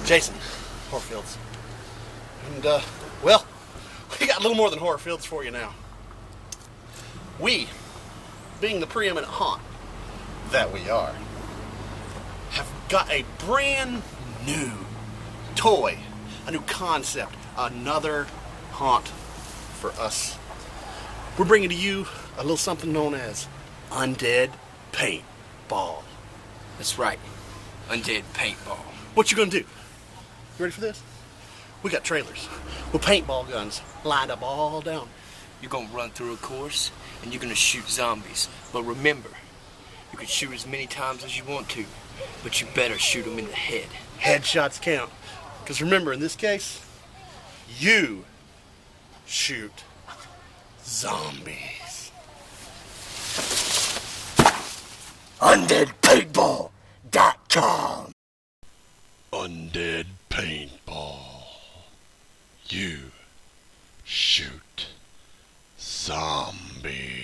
Jason, Horfields. And, well, we got a little more than Horfields for you now. We, being the preeminent haunt that we are, have got a brand new toy, a new concept, another haunt for us. We're bringing to you a little something known as Undead Paintball. That's right. Undead Paintball. What you gonna do? You ready for this? We got trailers with paintball guns lined up all down. You're gonna run through a course and you're gonna shoot zombies. But remember, you can shoot as many times as you want to, but you better shoot them in the head. Headshots count. Because remember, in this case, you shoot zombies. UndeadPaintball.com. Undead Paintball. You shoot zombies.